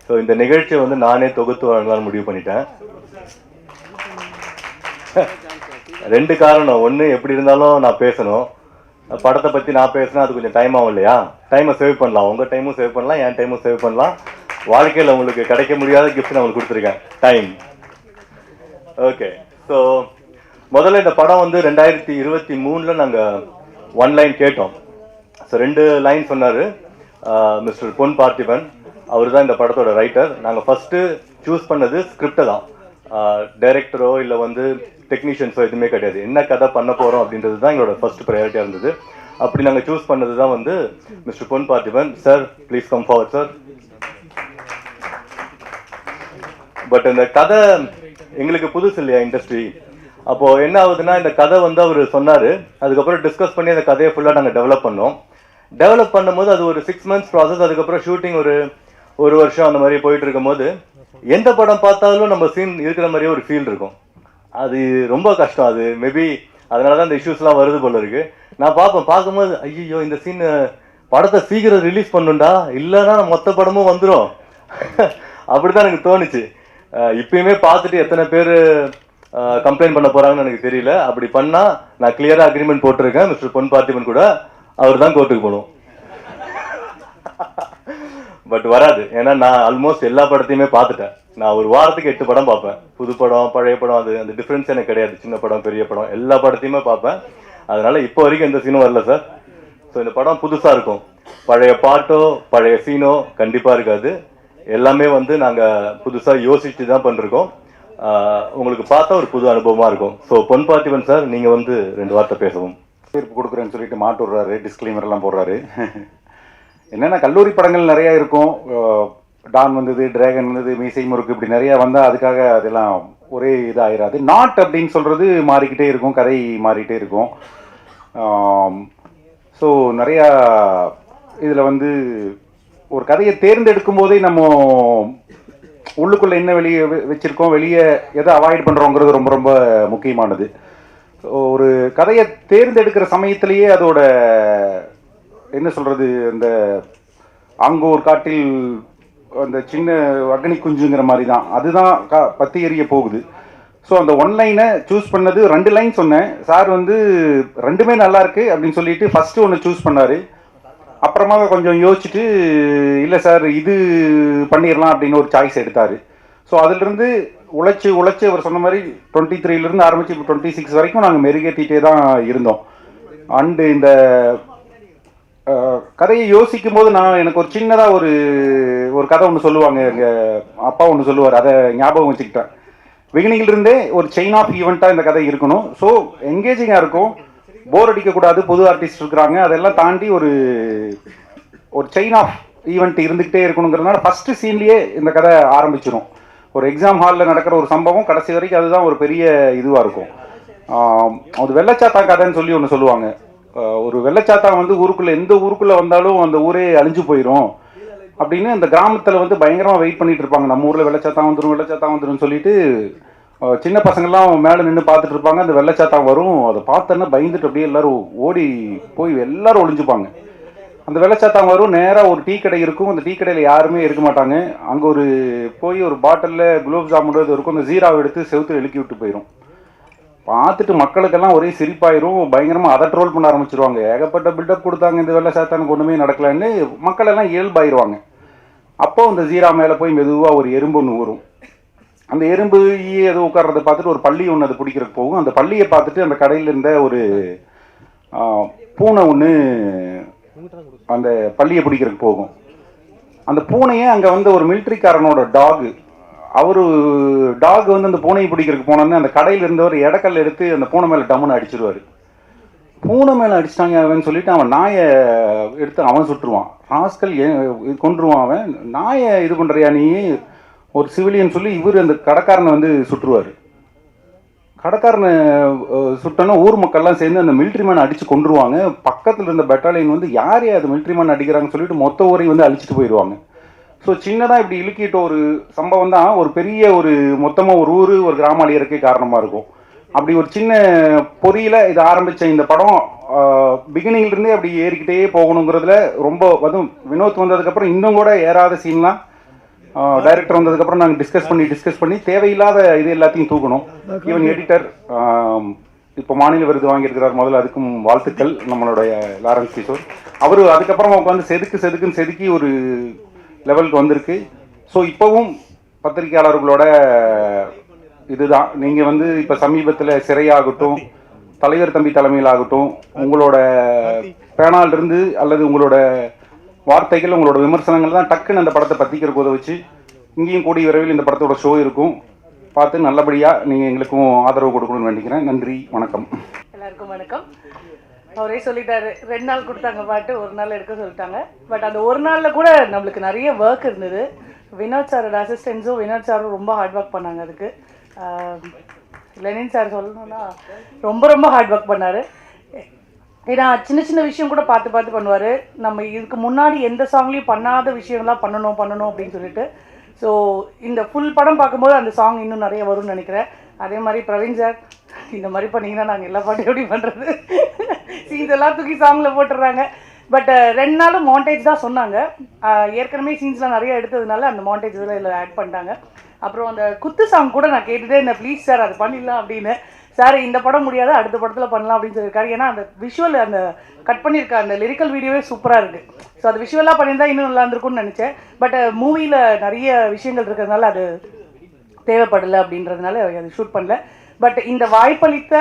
So இந்த நிகழ்ச்சியை வந்து நானே தொகுத்து வழங்கலாம்னு முடிவு பண்ணிட்டேன். 2 காரணம். ஒன்று, எப்படி இருந்தாலும் நான் பேசணும். படத்தை பற்றி நான் பேசினா அது கொஞ்சம் டைம் ஆகும் இல்லையா? டைமை சேவ் பண்ணலாம், உங்கள் டைமும் சேவ் பண்ணலாம், என் டைமும் சேவ் பண்ணலாம். வாழ்க்கையில் உங்களுக்கு கிடைக்க முடியாத கிஃப்ட் நான் உங்களுக்கு கொடுத்துருக்கேன், டைம். ஓகே, ஸோ முதல்ல இந்த படம் வந்து 2023 நாங்கள் 1 லைன் கேட்டோம். ஸோ 2 லைன் சொன்னார் மிஸ்டர் பொன் பார்த்திபன். அவர் தான் இந்த படத்தோட ரைட்டர். நாங்கள் ஃபஸ்ட்டு சூஸ் பண்ணது ஸ்கிரிப்டை தான், டைரக்டரோ இல்லை வந்து டெக்னீஷியன்ஸோ எதுவுமே கிடையாது. என்ன கதை பண்ண போகிறோம் அப்படின்றது தான் எங்களோட ஃபர்ஸ்ட் ப்ரையாரிட்டியாக இருந்தது. அப்படி நாங்கள் சூஸ் பண்ணது தான் வந்து mister Pon Parthiban. Sir please come forward sir. But இந்த கதை எங்களுக்கு புதுசு இல்லையா இண்டஸ்ட்ரி. அப்போது என்ன ஆகுதுன்னா, இந்த கதை வந்து அவர் சொன்னார். அதுக்கப்புறம் டிஸ்கஸ் பண்ணி அந்த கதையை ஃபுல்லாக நாங்கள் டெவலப் பண்ணோம். டெவலப் பண்ணும்போது அது ஒரு 6 months ப்ராசஸ். அதுக்கப்புறம் ஷூட்டிங் ஒரு வருஷம் அந்த மாதிரி போயிட்டு இருக்கும்போது எந்த படம் பார்த்தாலும் நம்ம சீன் இருக்கிற மாதிரியே ஒரு ஃபீல் இருக்கும். அது ரொம்ப கஷ்டம். அது மேபி அதனால தான் இந்த இஷ்யூஸ்லாம் வருது போல இருக்கு. நான் பார்க்கும்போது ஐயோ இந்த சீன் படத்தை சீக்கிரம் ரிலீஸ் பண்ணுண்டா, இல்லைன்னா மொத்த படமும் வந்துடும் அப்படிதான் எனக்கு தோணுச்சு. இப்பயுமே பார்த்துட்டு எத்தனை பேர் கம்ப்ளைண்ட் பண்ண போறாங்கன்னு எனக்கு தெரியல. அப்படி பண்ணா நான் கிளியரா அக்ரிமெண்ட் போட்டிருக்கேன் மிஸ்டர் பொன் பார்த்திபன் கூட, அவர் தான் கோர்ட்டுக்கு போகணும். பட் வராது, ஏன்னா நான் ஆல்மோஸ்ட் எல்லா படத்தையுமே பார்த்துட்டேன். நான் ஒரு வாரத்துக்கு 8 படம் பார்ப்பேன். புது படம் பழைய படம் அது அந்த டிஃப்ரென்ஸ் எனக்கு கிடையாது. சின்ன படம் பெரிய படம் எல்லா படத்தையுமே பார்ப்பேன். அதனால இப்போ வரைக்கும் எந்த சீனும் வரல சார். ஸோ இந்த படம் புதுசாக இருக்கும். பழைய பாட்டோ பழைய சீனோ கண்டிப்பாக இருக்காது. எல்லாமே வந்து நாங்கள் புதுசாக யோசிச்சு தான் பண்ணிருக்கோம். உங்களுக்கு பார்த்தா ஒரு புது அனுபவமாக இருக்கும். ஸோ பொன் பார்த்திபன் சார், நீங்கள் வந்து 2 வார்த்தை பேசவும். தீர்ப்பு கொடுக்குறேன்னு சொல்லிட்டு மாட்டு விடுறாரு, டிஸ்க்ளைமர்லாம் போடுறாரு. என்னென்னா கல்லூரி படங்கள் நிறையா இருக்கும். டான் வந்தது, டிராகன் வந்தது, மீசை முறுக்கு, இப்படி நிறையா வந்தால் அதுக்காக அதெல்லாம் ஒரே இதாகிடாது. நாட் அப்படின்னு சொல்கிறது மாறிக்கிட்டே இருக்கும், கதை மாறிக்கிட்டே இருக்கும். ஸோ நிறையா இதில் வந்து ஒரு கதையை தேர்ந்தெடுக்கும் போதே நம்ம உள்ளுக்குள்ளே என்ன வெளியே வச்சுருக்கோம், வெளியே எதை அவாய்ட் பண்ணுறோங்கிறது ரொம்ப ரொம்ப முக்கியமானது. ஒரு கதையை தேர்ந்தெடுக்கிற சமயத்திலேயே அதோட என்ன சொல்கிறது, அந்த ஆங்கூர் காட்டில் அந்த சின்ன அக்னி குஞ்சுங்கிற மாதிரி தான், அதுதான் பற்றி எரிய போகுது. ஸோ அந்த 1 லைனை சூஸ் பண்ணது, 2 லைன் சொன்னேன். சார் வந்து 2மே நல்லா இருக்கு அப்படின்னு சொல்லிட்டு ஃபஸ்ட்டு ஒன்று சூஸ் பண்ணார். அப்புறமா கொஞ்சம் யோசிச்சுட்டு இல்லை சார் இது பண்ணிடலாம் அப்படின்னு ஒரு சாய்ஸ் எடுத்தார். ஸோ அதிலிருந்து உழைச்சி அவர் சொன்ன மாதிரி 23 ஆரம்பித்து இப்போ 26 வரைக்கும் நாங்கள் மெருகேற்றிட்டே தான் இருந்தோம். அண்டு இந்த கதையை யோசிக்கும் போது எனக்கு ஒரு சின்னதாக ஒரு கதை ஒன்று சொல்லுவாங்க, எங்கள் அப்பா ஒன்று சொல்லுவார், அதை ஞாபகம் வச்சுக்கிட்டேன். பிகினிங்கிலிருந்தே ஒரு செயின் ஆஃப் ஈவெண்ட்டாக இந்த கதை இருக்கணும். ஸோ என்கேஜிங்காக இருக்கும், போர் அடிக்கக்கூடாது, புது ஆர்டிஸ்ட் இருக்கிறாங்க, அதெல்லாம் தாண்டி ஒரு செயின் ஆஃப் ஈவெண்ட் இருந்துக்கிட்டே இருக்கணுங்கிறதுனால ஃபஸ்ட்டு சீன்லேயே இந்த கதை ஆரம்பிச்சிடும். ஒரு எக்ஸாம் ஹாலில் நடக்கிற ஒரு சம்பவம் கடைசி வரைக்கும் அதுதான் ஒரு பெரிய இதுவாக இருக்கும். அது வெள்ளச்சாத்தா கதைன்னு சொல்லி ஒன்று சொல்லுவாங்க. ஒரு வெள்ளச்சாத்தா வந்து ஊருக்குள்ளே எந்த ஊருக்குள்ளே வந்தாலும் அந்த ஊரே அழிஞ்சு போயிடும் அப்படின்னு அந்த கிராமத்தில் வந்து பயங்கரமாக வெயிட் பண்ணிட்டு இருப்பாங்க. நம்ம ஊரில் வெள்ளச்சாத்தா வந்துடும் சொல்லிட்டு சின்ன பசங்கள்லாம் மேலே நின்று பார்த்துட்டு இருப்பாங்க. அந்த வெள்ளச்சாத்தா வரும், அதை பார்த்தோன்னா பயந்துட்டு அப்படியே எல்லாரும் ஓடி போய் எல்லாரும் ஒளிஞ்சுப்பாங்க. அந்த வெள்ளச்சாத்தா வரும், நேராக ஒரு டீ கடை இருக்கும். அந்த டீ கடையில் யாருமே இருக்க மாட்டாங்க. அங்கே போய் ஒரு பாட்டிலில் குலோப் ஜாமுன் இருக்கும், அந்த ஜீராவை எடுத்து செவுத்துல இழுக்கி விட்டு போயிடும். பார்த்துட்டு மக்களுக்கெல்லாம் ஒரே சிரிப்பாயிரும், பயங்கரமாக அதை ட்ரோல் பண்ண ஆரம்பிச்சிருவாங்க. ஏகப்பட்ட பில்டப் கொடுத்தாங்க, இந்த வெள்ளச்சாத்தானுக்கு ஒன்றுமே நடக்கலான்னு மக்கள் எல்லாம் இயல்பாயிருவாங்க. அப்போ அந்த ஜீரா மேலே போய் மெதுவாக ஒரு எறும்பு ஒன்று ஊறும். அந்த எறும்பு எது உட்கார்றதை பார்த்துட்டு ஒரு பள்ளி ஒன்று அதை பிடிக்கிறதுக்கு போகும். அந்த பள்ளியை பார்த்துட்டு அந்த கடையில் இருந்த ஒரு பூனை ஒன்று அந்த பள்ளியை பிடிக்கிறதுக்கு போகும். அந்த பூனையை அங்கே வந்து ஒரு மிலிட்ரிக்காரனோட டாகு, டாக் வந்து அந்த பூனையை பிடிக்கிறதுக்கு போனோன்னு அந்த கடையில் இருந்தவர் இடக்கல் எடுத்து அந்த பூனை மேலே டம்முன்னு அடிச்சிருவார். பூனை மேலே அடிச்சிட்டாங்க அவன் சொல்லிட்டு அவன் நாயை எடுத்து அவன் சுட்டுருவான். ராஸ்கல் கொன்றுவான். அவன் நாயை இது பண்ணுறியா நீ, ஒரு சிவிலியன் சொல்லி இவர் அந்த கடைக்காரனை வந்து சுட்டுருவார். கடைக்காரனை சுட்டோன்னா ஊர் மக்கள்லாம் சேர்ந்து அந்த மிலிட்ரி மேனை அடித்து கொண்டுருவாங்க. பக்கத்தில் இருந்த பெட்டாலியன் வந்து யாரே அது மிலிட்ரி மேன் அடிக்கிறாங்கன்னு சொல்லிட்டு மொத்த ஊரையும் வந்து அழிச்சிட்டு போயிடுவாங்க. ஸோ சின்னதாக இப்படி இழுக்கிட்ட ஒரு சம்பவம் தான் ஒரு பெரிய மொத்தமாக ஒரு ஊர் ஒரு கிராம அழியறதுக்கே காரணமாக இருக்கும். அப்படி ஒரு சின்ன பொறியில் இது ஆரம்பித்த இந்த படம் பிகினிங்லேருந்தே அப்படி ஏறிக்கிட்டே போகணுங்கிறதுல ரொம்ப அதுவும் வினோத் வந்ததுக்கப்புறம் இன்னும் கூட ஏறாத சீன்லாம் டைரக்டர் வந்ததுக்கப்புறம் நாங்கள் டிஸ்கஸ் பண்ணி தேவையில்லாத இது எல்லாத்தையும் தூக்கணும். ஈவன் எடிட்டர் இப்போ மாநில விருது வாங்கியிருக்கிறார், முதல்ல அதுக்கும் வாழ்த்துக்கள். நம்மளுடைய லாரன்ஸ் கிஷோர் அவர் அதுக்கப்புறம் உட்காந்து செதுக்குன்னு செதுக்கி ஒரு லெவலுக்கு வந்திருக்கு. ஸோ இப்போவும் பத்திரிகையாளர்களோட இதுதான், நீங்கள் வந்து இப்போ சமீபத்தில் சிறையாகட்டும், தலைவர் தம்பி தலைமையிலாகட்டும், உங்களோட பேனாலிருந்து அல்லது உங்களோட வார்த்தைகள், உங்களோட விமர்சனங்கள் தான் டக்குன்னு அந்த படத்தை பற்றிக்கிறக்கு உதவிச்சு. இங்கேயும் கூடிய விரைவில் இந்த படத்தோட ஷோ இருக்கும், பார்த்து நல்லபடியாக நீங்கள் எங்களுக்கும் ஆதரவு கொடுக்கணும்னு வேண்டிக்கிறேன். நன்றி, வணக்கம். எல்லாருக்கும் வணக்கம். அவரே சொல்லிட்டாரு, 2 நாள் கொடுத்தாங்க பாட்டு, 1 நாள் எடுக்க சொல்லிட்டாங்க. பட் அந்த 1 நாளில் கூட நம்மளுக்கு நிறைய ஒர்க் இருந்தது. வினோத் சாரோட அசிஸ்டன்ஸும் வினோத் சாரும் ரொம்ப ஹார்ட் ஒர்க் பண்ணாங்க. அதுக்கு லெனின் சார் சொல்லணும்னா ரொம்ப ஹார்ட் ஒர்க் பண்ணார். ஏன்னா சின்ன சின்ன விஷயம் கூட பார்த்து பண்ணுவார். நம்ம இதுக்கு முன்னாடி எந்த சாங்லேயும் பண்ணாத விஷயங்கள்லாம் பண்ணணும் அப்படின்னு சொல்லிட்டு. ஸோ இந்த ஃபுல் படம் பார்க்கும்போது அந்த சாங் இன்னும் நிறைய வரும்னு நினைக்கிறேன். அதே மாதிரி பிரவீன் சார், இந்த மாதிரி பண்ணிங்கன்னா நாங்கள் எல்லா பாட்டும் எப்படி பண்ணுறது, சீன்ஸ் எல்லாம் தூக்கி சாங்கில் போட்டுடுறாங்க. பட் 2 நாளும் மாண்டேஜ் தான் சொன்னாங்க. ஏற்கனவே சீன்ஸ்லாம் நிறைய எடுத்ததுனால அந்த மாண்டேஜ் இதில் ஆட் பண்ணிட்டாங்க. அப்புறம் அந்த குத்து சாங் கூட நான் கேட்டுகிட்டே இருந்தேன், ப்ளீஸ் சார் அது பண்ணிடலாம் அப்படின்னு. சார் இந்த படம் முடியாது, அடுத்த படத்தில் பண்ணலாம் அப்படின்னு சொல்லியிருக்காரு. ஏன்னா அந்த விஷுவல், அந்த கட் பண்ணியிருக்க அந்த லிரிக்கல் வீடியோவே சூப்பராக இருக்குது. ஸோ அது விஷுவலாக பண்ணியிருந்தால் இன்னும் நல்லா இருந்திருக்கும்னு நினச்சேன். பட் மூவியில் நிறைய விஷயங்கள் இருக்கிறதுனால அது தேவைப்படலை அப்படின்றதுனால அது ஷூட் பண்ணல. பட் இந்த வாய்ப்பளித்த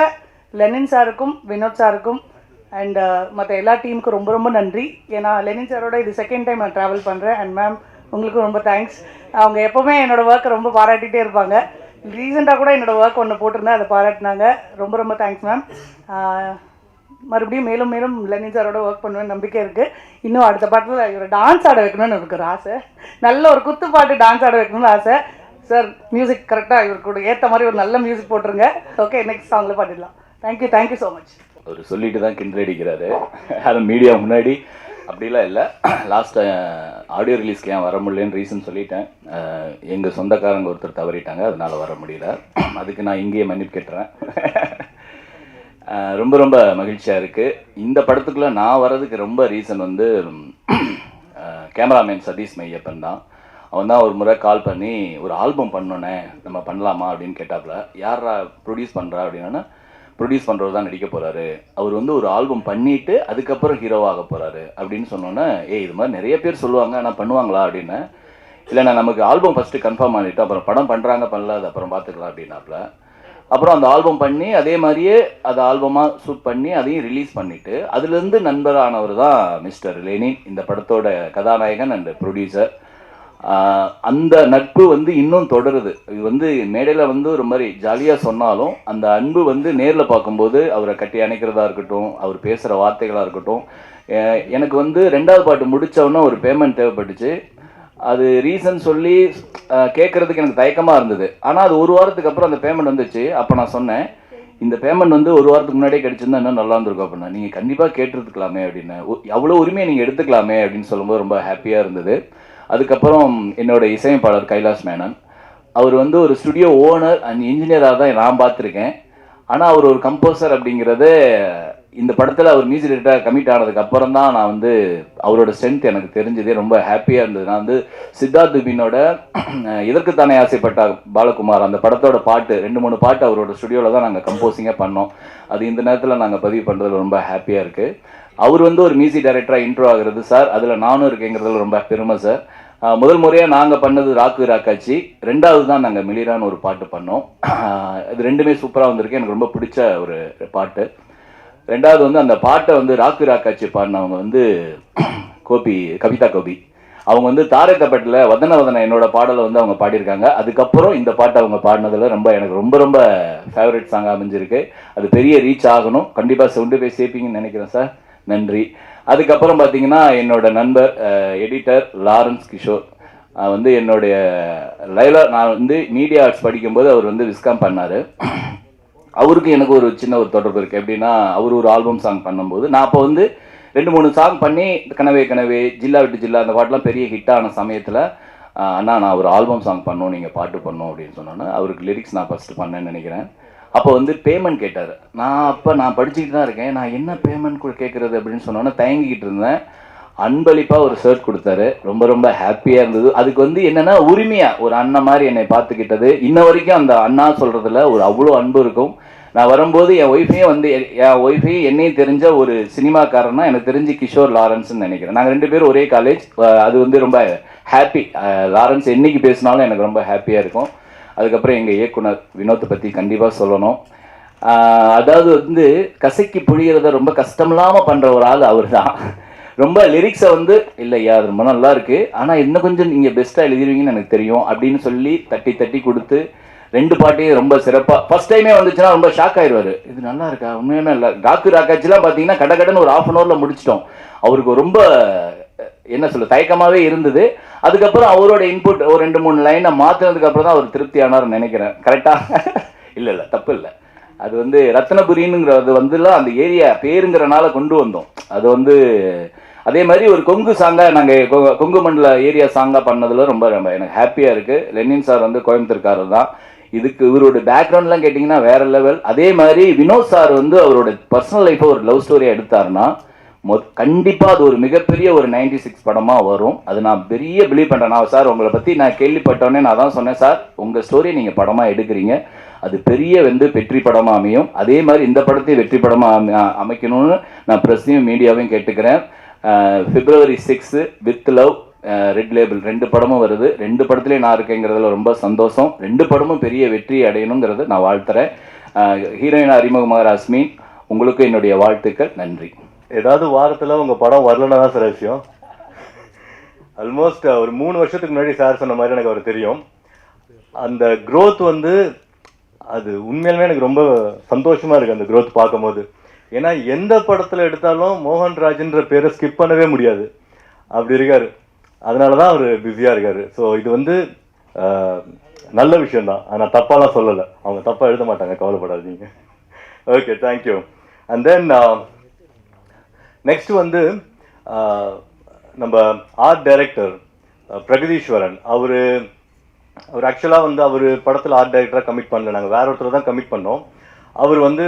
லெனின் சாருக்கும் வினோத் சாருக்கும் அண்ட் மற்ற எல்லா டீமுக்கும் ரொம்ப நன்றி. ஏன்னா லெனின் சாரோட இது செகண்ட் டைம் நான் ட்ராவல் பண்ணுறேன். அண்ட் மேம் உங்களுக்கும் ரொம்ப தேங்க்ஸ். அவங்க எப்போவுமே என்னோடய ஒர்க்கை ரொம்ப பாராட்டிகிட்டே இருப்பாங்க. ரீசெண்டாக கூட என்னோடய ஒர்க் ஒன்று போட்டிருந்தேன், அதை பாராட்டினாங்க. ரொம்ப தேங்க்ஸ் மேம். மறுபடியும் மேலும் லெனின் சாரோட ஒர்க் பண்ணுவேன் நம்பிக்கை இருக்குது. இன்னும் அடுத்த பாட்டில் இவரை டான்ஸ் ஆட வைக்கணும்னு எனக்கு ஒரு ஆசை. நல்ல ஒரு குத்து பாட்டு டான்ஸ் ஆட வைக்கணும்னு ஆசை. சார் மியூசிக் கரெக்டாக இவருக்கு ஏற்ற மாதிரி ஒரு நல்ல மியூசிக் போட்டுருங்க. ஓகே, நெக்ஸ்ட் சாங்கில் பாடிடலாம். Thank you so much. அவர் சொல்லிட்டு தான் கிண்டல் அடிக்கிறாரு. அது மீடியா முன்னாடி அப்படிலாம் இல்லை. லாஸ்ட் ஆடியோ ரிலீஸ்க்கு ஏன் வர முடியலன்னு ரீசன் சொல்லிட்டேன். எங்கள் சொந்தக்காரங்க ஒருத்தர் தவறிட்டாங்க, அதனால் வர முடியல. அதுக்கு நான் இங்கேயே மன்னிப்பு கேட்டுறேன். ரொம்ப மகிழ்ச்சியாக இருக்குது. இந்த படத்துக்குள்ளே நான் வர்றதுக்கு ரொம்ப ரீசன் வந்து கேமராமேன் சதீஷ் மையப்பன் தான். அவன் தான் ஒரு முறை கால் பண்ணி ஒரு ஆல்பம் பண்ணோன்னே நம்ம பண்ணலாமா அப்படின்னு கேட்டாப்புல. யாரா ப்ரொடியூஸ் பண்ணுறா அப்படின்னா, ப்ரொடியூஸ் பண்ணுறவர் தான் நடிக்க போகிறாரு, அவர் வந்து ஒரு ஆல்பம் பண்ணிவிட்டு அதுக்கப்புறம் ஹீரோவாக போகிறாரு அப்படின்னு சொன்னோன்னே, இது மாதிரி நிறைய பேர் சொல்லுவாங்க, ஆனால் பண்ணுவாங்களா அப்படின்னு. இல்லைண்ணா, நமக்கு ஆல்பம் ஃபஸ்ட்டு கன்ஃபார்ம் பண்ணிவிட்டு அப்புறம் படம் பண்ணுறாங்க பண்ணல அது அப்புறம் பார்த்துக்கலாம் அப்படின்னாப்புல. அப்புறம் அந்த ஆல்பம் பண்ணி அதே மாதிரியே அதை ஆல்பமாக ஷூட் பண்ணி அதையும் ரிலீஸ் பண்ணிவிட்டு அதுலேருந்து நண்பரானவர் தான் மிஸ்டர் லெனின், இந்த படத்தோட கதாநாயகன் அண்ட் ப்ரொடியூசர். அந்த நட்பு வந்து இன்னும் தொடருது. இது வந்து மேடையில் வந்து ஒரு மாதிரி ஜாலியாக சொன்னாலும் அந்த அன்பு வந்து நேரில் பார்க்கும்போது அவரை கட்டி அணைக்கிறதா இருக்கட்டும், அவர் பேசுகிற வார்த்தைகளாக இருக்கட்டும். எனக்கு வந்து 2வது பாட்டு முடித்தவொன்னே ஒரு பேமெண்ட் தேவைப்பட்டுச்சு. அது ரீசன் சொல்லி கேட்குறதுக்கு எனக்கு தயக்கமாக இருந்தது. ஆனால் அது 1 வாரத்துக்கு அப்புறம் அந்த பேமெண்ட் வந்துச்சு. அப்போ நான் சொன்னேன், இந்த பேமெண்ட் வந்து 1 வாரத்துக்கு முன்னாடியே கிடச்சிருந்தா இன்னும் நல்லா இருந்திருக்கும் அப்படின்னா. நீங்கள் கண்டிப்பாக கேட்டுருக்கலாமே அப்படின்னு, அவ்வளோ உரிமையை நீங்கள் எடுத்துக்கலாமே அப்படின்னு சொல்லும்போது ரொம்ப ஹாப்பியாக இருந்தது. அதுக்கப்புறம் என்னோட இசையமைப்பாளர் கைலாஷ் மேனன், அவர் வந்து ஒரு ஸ்டுடியோ ஓனர் அண்ட் இன்ஜினியராக தான் நான் பார்த்துருக்கேன். ஆனால் அவர் ஒரு கம்போசர் அப்படிங்கிறது இந்த படத்தில் அவர் மியூசிக் டைரக்டராக கமிட் ஆனதுக்கு அப்புறம் தான் நான் வந்து அவரோட ஸ்ட்ரென்த் எனக்கு தெரிஞ்சதே. ரொம்ப ஹாப்பியாக இருந்தது. நான் வந்து சித்தார்த் துபினோட இதற்குத்தானே ஆசைப்பட்ட பாலகுமார் அந்த படத்தோட பாட்டு 2-3 பாட்டு அவரோட ஸ்டுடியோவில் தான் நாங்கள் கம்போசிங்காக பண்ணோம். அது இந்த நேரத்தில் நாங்கள் பதிவு பண்ணுறதுல ரொம்ப ஹாப்பியாக இருக்குது. அவர் வந்து ஒரு மியூசிக் டைரக்டராக இன்ட்ரோ ஆகிறது சார், அதில் நானும் இருக்கேங்கிறதுல ரொம்ப பெருமை சார். முதல் முறையாக நாங்கள் பண்ணது ராக்கு ராக்காச்சி, 2வது தான் நாங்கள் மிளிரான்னு ஒரு பாட்டு பண்ணோம். இது 2மே சூப்பராக வந்திருக்கு, எனக்கு ரொம்ப பிடிச்ச ஒரு பாட்டு. 2வது வந்து அந்த பாட்டை வந்து ராக்கு ராக்காச்சி பாடினவங்க வந்து கவிதா கோபி. அவங்க வந்து தாரத்தப்பட்டில் வதன வதன என்னோட பாடலை வந்து அவங்க பாடியிருக்காங்க. அதுக்கப்புறம் இந்த பாட்டை அவங்க பாடினதில் எனக்கு ரொம்ப ஃபேவரட் சாங்காக அமைஞ்சிருக்கு. அது பெரிய ரீச் ஆகணும், கண்டிப்பாக சவுண்டு போய் சேர்ப்பீங்கன்னு நினைக்கிறேன் சார். நன்றி. அதுக்கப்புறம் பார்த்தீங்கன்னா என்னோட நண்பர் எடிட்டர் லாரன்ஸ் கிஷோர் வந்து என்னுடைய லைலா, நான் வந்து மீடியா ஆர்ட்ஸ் படிக்கும்போது அவர் வந்து விஸ்காம் பண்ணார். அவருக்கு எனக்கு ஒரு சின்ன ஒரு தொடர்பு இருக்குது. எப்படின்னா, அவர் ஒரு ஆல்பம் சாங் பண்ணும்போது நான் அப்போ வந்து 2-3 சாங் பண்ணி கனவே கனவே, ஜில்லா விட்டு ஜில்லா அந்த பாட்டெலாம் பெரிய ஹிட்டான சமயத்தில், அண்ணா நான் ஒரு ஆல்பம் சாங் பண்ணோம், நீங்கள் பாட்டு பண்ணோம் அப்படின்னு சொன்னோன்னே அவருக்கு லிரிக்ஸ் நான் ஃபஸ்ட்டு பண்ணேன்னு நினைக்கிறேன். அப்போ வந்து பேமெண்ட் கேட்டார். நான் படிச்சுக்கிட்டு தான் இருக்கேன், நான் என்ன பேமெண்ட் கூட கேட்குறது அப்படின்னு சொன்னோன்னே தயங்கிக்கிட்டு இருந்தேன். அன்பளிப்பாக ஒரு ஷர்ட் கொடுத்தாரு. ரொம்ப ரொம்ப ஹாப்பியாக இருந்தது. அதுக்கு வந்து என்னென்னா உரிமையாக ஒரு அண்ணன் மாதிரி என்னை பார்த்துக்கிட்டது. இன்ன வரைக்கும் அந்த அண்ணா சொல்கிறதுல ஒரு அவ்வளோ அன்பு இருக்கும். நான் வரும்போது என் ஒய்ஃபையும் வந்து என்னையும் தெரிஞ்ச ஒரு சினிமாக்காரன்னா எனக்கு தெரிஞ்சு கிஷோர் லாரன்ஸ்ன்னு நினைக்கிறேன். நாங்கள் 2 பேரும் ஒரே காலேஜ். அது வந்து ரொம்ப ஹாப்பி. லாரன்ஸ் என்னைக்கு பேசினாலும் எனக்கு ரொம்ப ஹாப்பியாக இருக்கும். அதுக்கப்புறம் எங்கள் இயக்குனர் வினோத்தை பற்றி கண்டிப்பாக சொல்லணும். அதாவது வந்து கசக்கி புழிகிறத ரொம்ப கஷ்டம் இல்லாமல் பண்ணுற ஒரு ஆள் அவர் தான். ரொம்ப லிரிக்ஸை வந்து இல்லையா அது ரொம்ப நல்லா இருக்குது, ஆனால் இன்னும் கொஞ்சம் நீங்கள் பெஸ்ட்டாக எழுதிடுவீங்கன்னு எனக்கு தெரியும் அப்படின்னு சொல்லி தட்டி தட்டி கொடுத்து 2 பாட்டையும் ரொம்ப சிறப்பாக ஃபர்ஸ்ட் டைமே வந்துச்சுன்னா ரொம்ப ஷாக் ஆயிடுவார். இது நல்லா இருக்கா, உண்மையுமே இல்லை. டாக்கு ராக்காச்சிலாம் பார்த்தீங்கன்னா கடகடன்னு ஒரு 1/2 hourல முடிச்சிட்டோம். அவருக்கு ரொம்ப என்ன சொல்ல தயக்கமாகவே இருந்தது. அதுக்கப்புறம் அவரோட இன்புட் ஒரு 2-3 லைனை மாற்றினதுக்கு அப்புறம் தான் அவர் திருப்தி ஆனார்னு நினைக்கிறேன். கரெக்டாக? இல்லை தப்பு இல்லை. அது வந்து ரத்னபுரிங்கிறது வந்துலாம் அந்த ஏரியா பேருங்கிறனால கொண்டு வந்தோம். அது வந்து அதே மாதிரி ஒரு கொங்கு சாங்காக நாங்கள் கொங்கு மண்டல ஏரியா சாங்காக பண்ணதில் ரொம்ப ரொம்ப எனக்கு ஹாப்பியாக இருக்குது. லெனின் சார் வந்து கோயம்புத்தூர்காரர் தான். இதுக்கு இவரோட பேக்ரவுண்ட்லாம் கேட்டிங்கன்னா வேறு லெவல். அதே மாதிரி வினோத் சார் வந்து அவரோட பர்சனல் லைஃப்பை ஒரு லவ் ஸ்டோரியாக எடுத்தாருன்னா கண்டிப்பாக அது ஒரு மிகப்பெரிய ஒரு 96 படமாக வரும். அது நான் பெரிய பிலீவ் பண்ணுறேன். நான் சார் உங்களை பற்றி நான் கேள்விப்பட்டோன்னே நான் தான் சொன்னேன், சார் உங்கள் ஸ்டோரியை நீங்கள் படமாக எடுக்கிறீங்க, அது பெரிய வந்து வெற்றி படமாக அமையும். அதே மாதிரி இந்த படத்தையும் வெற்றி படமாக அமைக்கணும்னு நான் ப்ரெஸ்ஸையும் மீடியாவையும் கேட்டுக்கிறேன். February 6 with love red label 2 படமும் வருது. 2 படத்துலேயும் நான் இருக்கேங்கிறதுல ரொம்ப சந்தோஷம். 2 படமும் பெரிய வெற்றி அடையணுங்கிறத நான் வாழ்த்துறேன். ஹீரோயினா அறிமுகமாக அஸ்மின், உங்களுக்கு என்னுடைய வாழ்த்துக்கள். நன்றி. ஏதாவது வாரத்தில் உங்கள் படம் வரலன்னா தான் சார் விஷயம். ஆல்மோஸ்ட் ஒரு 3 வருஷத்துக்கு முன்னாடி சார் சொன்ன மாதிரி எனக்கு அவர் தெரியும். அந்த க்ரோத் வந்து அது உண்மையிலுமே எனக்கு ரொம்ப சந்தோஷமாக இருக்குது அந்த க்ரோத் பார்க்கும்போது. ஏன்னா எந்த படத்தில் எடுத்தாலும் மோகன்ராஜ்ன்ற பேரை ஸ்கிப் பண்ணவே முடியாது, அப்படி இருக்கார். அதனால தான் அவர் பிஸியாக இருக்கார். ஸோ இது வந்து நல்ல விஷயந்தான். ஆனால் தப்பாலாம் சொல்லலை, அவங்க தப்பாக எழுத மாட்டாங்க, கவலைப்படாதீங்க. Okay, thank you. And then next வந்து நம்ம ஆர்ட் டைரக்டர் பிரகதீஸ்வரன். அவர் ஆக்சுவலாக வந்து அவர் படத்தில் ஆர்ட் டைரக்டராக கமிட் பண்ணல, நாங்கள் வேற ஒருத்தர் தான் கமிட் பண்ணோம். அவர் வந்து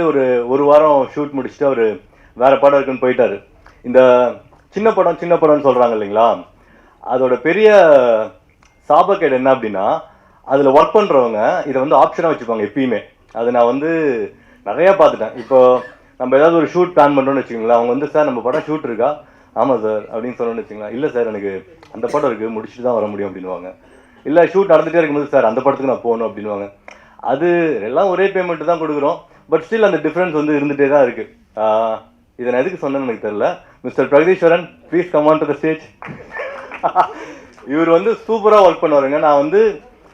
ஒரு வாரம் ஷூட் முடிச்சுட்டு அவர் வேற படம் இருக்குன்னு போயிட்டாரு. இந்த சின்ன படம்னு சொல்கிறாங்க இல்லைங்களா, அதோட பெரிய சாபக்கேடு என்ன அப்படின்னா, அதில் ஒர்க் பண்ணுறவங்க இதை வந்து ஆப்ஷனாக வச்சுப்பாங்க எப்பயுமே. அது நான் வந்து நிறையா பார்த்துட்டேன். இப்போ நம்ம ஏதாவது ஒரு ஷூட் பிளான் பண்ணுறோன்னு வச்சுக்கோங்களேன், அவங்க வந்து சார் நம்ம படம் ஷூட் இருக்கா, ஆமாம் சார் அப்படின்னு சொன்னோன்னு வச்சுங்களேன், இல்லை சார் எனக்கு அந்த படம் இருக்குது முடிச்சுட்டு தான் வர முடியும் அப்படின்வாங்க. இல்லை ஷூட் நடந்துகிட்டே இருக்கும்போது சார் அந்த படத்துக்கு நான் போகணும் அப்படின்வாங்க. அது எல்லாம் ஒரே பேமெண்ட்டு தான் கொடுக்குறோம், பட் ஸ்டில் அந்த டிஃப்ரென்ஸ் வந்து இருந்துகிட்டே தான் இருக்குது. இதை நான் எதுக்கு சொன்னேன்னு எனக்கு தெரியல. Mister Pragatheeswaran, please come on to the stage. இவர் வந்து சூப்பராக ஒர்க் பண்ணுவாருங்க. நான் வந்து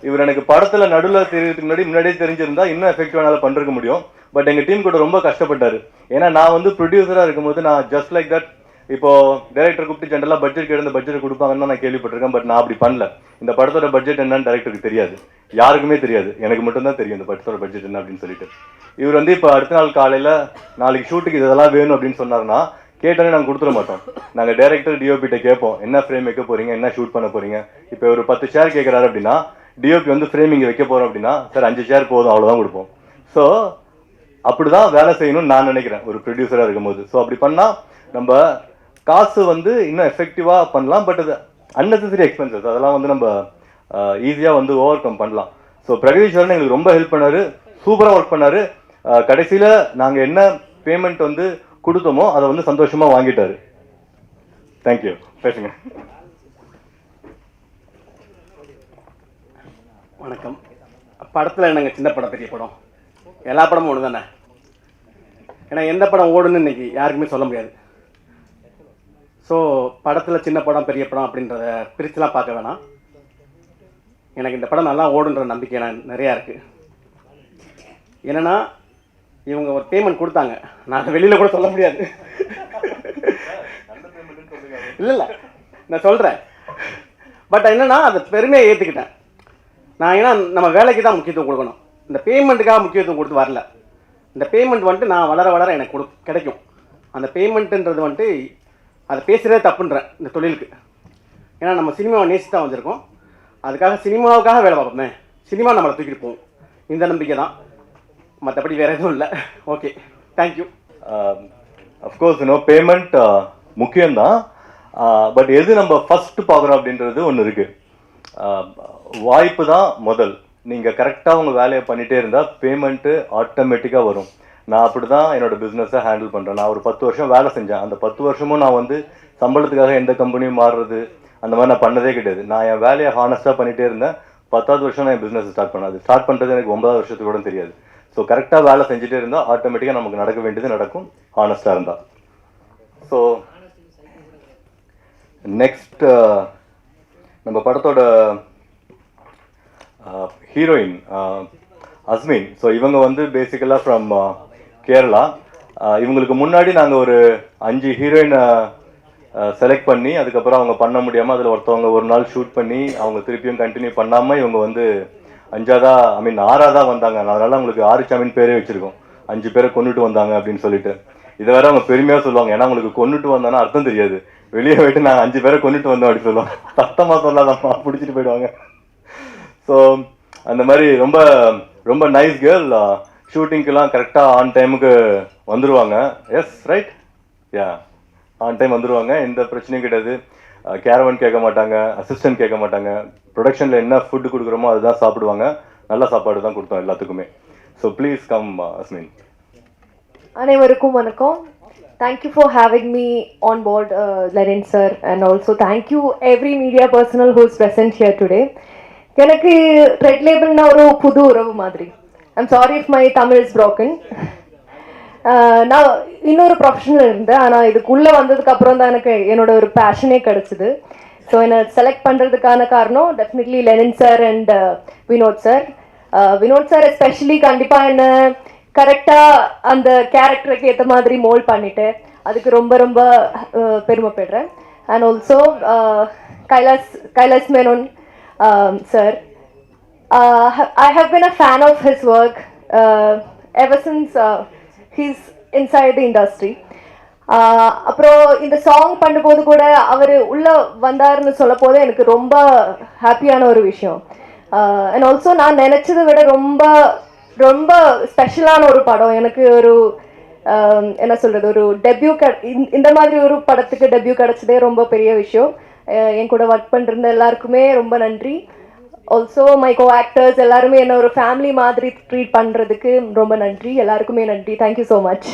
இவர் எனக்கு படத்தில் நடுவில் தெரியறதுக்கு முன்னாடியே தெரிஞ்சிருந்தா இன்னும் எஃபெக்டிவாக பண்ணிருக்க முடியும். பட் எங்கள் டீம் கூட ரொம்ப கஷ்டப்பட்டார். ஏன்னா நான் வந்து ப்ரொடியூசராக இருக்கும்போது நான் ஜஸ்ட் லைக் தட், இப்போ டைரக்டர் கூப்பிட்டு ஜென்ரலாக பட்ஜெட் கேட்டு பட்ஜெட் கொடுப்பாங்கன்னு நான் கேள்விப்பட்டிருக்கேன். பட் நான் அப்படி பண்ணல. இந்த படத்தோட பட்ஜெட் என்னன்னு டைரக்டருக்கு தெரியாது, யாருக்குமே தெரியாது, எனக்கு மட்டும்தான் தெரியும் இந்த படத்தோட பட்ஜெட் என்ன அப்படின்னு சொல்லிட்டு. இவர் வந்து இப்போ அடுத்த நாள் காலையில் நாளைக்கு ஷூட்டுக்கு இதெல்லாம் வேணும் அப்படின்னு சொன்னார்னா கேட்டோன்னே நாங்கள் கொடுத்துட மாட்டோம். நாங்கள் டைரக்டர் டிஓபிட்ட கேட்போம், என்ன ஃப்ரேம் வைக்க போறீங்க, என்ன ஷூட் பண்ண போறீங்க. இப்போ ஒரு 10 சேர் கேட்குறாரு அப்படின்னா டிஓபி வந்து ஃப்ரேமிங் வைக்க போகிறோம் அப்படின்னா சார் 5 சேர் போதும் அவ்வளோதான் கொடுப்போம். ஸோ அப்படிதான் வேலை செய்யணும்னு நான் நினைக்கிறேன் ஒரு ப்ரொடியூசராக இருக்கும்போது. ஸோ அப்படி பண்ணால் நம்ம காசு வந்து இன்னும் எஃபெக்டிவாக பண்ணலாம். பட் அது அன்னெசரி எக்ஸ்பென்சஸ் அதெல்லாம் வந்து நம்ம ஈஸியாக வந்து ஓவர் கம் பண்ணலாம். ஸோ பிரகதீஸ்வரன் எங்களுக்கு ரொம்ப ஹெல்ப் பண்ணார், சூப்பராக ஒர்க் பண்ணார். கடைசியில் நாங்கள் என்ன பேமெண்ட் வந்து கொடுத்தோமோ அதை வந்து சந்தோஷமாக வாங்கிட்டாரு. தேங்க்யூ. பேசுங்க. வணக்கம். படத்தில் என்னங்க சின்ன படம் பெரிய படம் எல்லா படமும் ஒன்று தானே. ஏன்னா எந்த படம் ஓடுன்னு இன்னைக்கு யாருக்குமே சொல்ல முடியாது. ஸோ படத்தில் சின்ன படம் பெரிய படம் அப்படின்றத பிரித்துலாம் பார்க்க வேணாம். எனக்கு இந்த படம் நல்லா ஓடுன்ற நம்பிக்கை நிறையா இருக்குது. என்னென்னா இவங்க ஒரு பேமெண்ட் கொடுத்தாங்க, நான் அதை வெளியில் கூட சொல்ல முடியாது. இல்லை நான் சொல்கிறேன். பட் என்னென்னா அந்த பெருமையை ஏற்றுக்கிட்டேன் நான். ஏன்னா நம்ம வேலைக்கு தான் முக்கியத்துவம் கொடுக்கணும், இந்த பேமெண்ட்டுக்காக முக்கியத்துவம் கொடுத்து வரல. இந்த பேமெண்ட் வந்துட்டு நான் வளர வளர எனக்கு கிடைக்கும். அந்த பேமெண்ட்டுன்றது வந்துட்டு அதை பேசுகிறதே தப்புன்றேன் இந்த தொழிலுக்கு. ஏன்னா நம்ம சினிமாவை நேசி தான் வந்திருக்கோம், அதுக்காக சினிமாவுக்காக வேலை பார்ப்போமே, சினிமா நம்மளை தூக்கிட்டு போவோம், இந்த நம்பிக்கை தான், மற்றபடி வேறு எதுவும் இல்லை. Okay, thank you. அஃப்கோர்ஸ் பேமெண்ட் முக்கியம்தான். பட் எது நம்ம ஃபர்ஸ்ட் பார்க்குறோம் அப்படின்றது ஒன்று இருக்குது. வாய்ப்பு தான் முதல். நீங்கள் கரெக்டாக உங்கள் வேலையை பண்ணிகிட்டே இருந்தால் பேமெண்ட்டு ஆட்டோமேட்டிக்காக வரும். நான் அப்படி தான் என்னோடய பிஸ்னஸை ஹேண்டில் பண்ணுறேன். நான் ஒரு 10 வருஷம் வேலை செஞ்சேன். அந்த 10 வருஷமும் நான் வந்து சம்பளத்துக்காக எந்த கம்பெனியும் மாறுறது அந்த மாதிரி நான் பண்ணதே கிடையாது. நான் என் வேலையை ஹானஸ்ட்டாக பண்ணிகிட்டே இருந்தேன். 10வது வருஷம் நான் என் பிஸ்னஸ் ஸ்டார்ட் பண்ணேன். அது ஸ்டார்ட் பண்ணுறது எனக்கு 9வது வருஷத்துக்கு கூட தெரியாது. ஸோ கரெக்டாக வேலை செஞ்சுட்டே இருந்தால் ஆட்டோமேட்டிக்காக நமக்கு நடக்க வேண்டியது நடக்கும், ஹானஸ்ட்டாக இருந்தால். ஸோ நெக்ஸ்ட் நம்ம படத்தோட ஹீரோயின் அஸ்மின். ஸோ இவங்க வந்து பேசிக்கலாக ஃப்ரம் கேரளா. இவங்களுக்கு முன்னாடி நாங்கள் ஒரு 5 ஹீரோயினை செலக்ட் பண்ணி அதுக்கப்புறம் அவங்க பண்ண முடியாமல் அதில் ஒருத்தவங்க ஒரு நாள் ஷூட் பண்ணி அவங்க திருப்பியும் கண்டினியூ பண்ணாமல் இவங்க வந்து 6ஆக வந்தாங்க. அதனால அவங்களுக்கு 6 சாமின் பேரே வச்சுருக்கோம். 5 பேரை கொண்டுட்டு வந்தாங்க அப்படின்னு சொல்லிட்டு. இதை வேற அவங்க பெருமையாக சொல்லுவாங்க. ஏன்னா அவங்களுக்கு கொண்டுட்டு வந்தானா அர்த்தம் தெரியாது. வெளியே போயிட்டு நாங்கள் 5 பேரை கொண்டுட்டு வந்தோம் அப்படின்னு சொல்லுவாங்க. சத்தமாக சொல்லாதம்மா பிடிச்சிட்டு போயிடுவாங்க. ஸோ அந்த மாதிரி ரொம்ப ரொம்ப நைஸ் கேர்ள். ஷூட்டிங்க்கெலாம் கரெக்டாக ஆன் டைமுக்கு வந்துடுவாங்க. S right, yeah on time வந்துடுவாங்க. எந்த பிரச்சனையும் கிடையாது. கேரவன் கேட்க மாட்டாங்க, அசிஸ்டன்ட் கேட்க மாட்டாங்க. ப்ரொடக்ஷனில் என்ன ஃபுட்டு கொடுக்குறோமோ அதுதான் சாப்பிடுவாங்க. நல்ல சாப்பாடு தான் கொடுத்தோம் எல்லாத்துக்குமே. ஸோ ப்ளீஸ் கம் அஸ்மின். அனைவருக்கும் வணக்கம். Thank you for having me on board, Lenin sir, and also thank you every media personnel who is present here today. எனக்கு ரெட் லேபிள்னா ஒரு புது உறவு மாதிரி. I'm sorry if my Tamil is broken. நான் இன்னொரு ப்ரொஃபஷனில் இருந்தேன். ஆனால் இதுக்குள்ளே வந்ததுக்கு அப்புறம் தான் எனக்கு என்னோட ஒரு பேஷனே கிடச்சிது. ஸோ என்னை செலக்ட் பண்ணுறதுக்கான காரணம் definitely Lenin sir and Vinod sir. Vinod sir especially கண்டிப்பாக என்ன கரெக்டாக அந்த கேரக்டருக்கு ஏற்ற மாதிரி மோல்ட் பண்ணிட்டு அதுக்கு ரொம்ப ரொம்ப பெருமைப்படுறேன். And also Kailas Menon sir. I have been a fan of his work ever since he's inside the industry. அப்புறம் இந்த சாங் பண்ணும்போது கூட அவர் உள்ள வந்தாருன்னு சொல்ல போது எனக்கு ரொம்ப ஹாப்பியான ஒரு விஷயம். அண்ட் ஆல்சோ நான் நினச்சதை விட ரொம்ப ரொம்ப ஸ்பெஷலான ஒரு படம். எனக்கு ஒரு என்ன சொல்கிறது, ஒரு டெபியூ இந்த மாதிரி ஒரு படத்துக்கு டெபியூ கிடச்சதே ரொம்ப பெரிய விஷயம். என் கூட ஒர்க் பண்ணிருந்த எல்லாருக்குமே ரொம்ப நன்றி. ஆல்சோ மை கோ ஆக்டர்ஸ் எல்லாருமே என்ன ஒரு ஃபேமிலி மாதிரி ட்ரீட் பண்ணுறதுக்கு ரொம்ப நன்றி. எல்லாருக்குமே நன்றி. Thank you so much.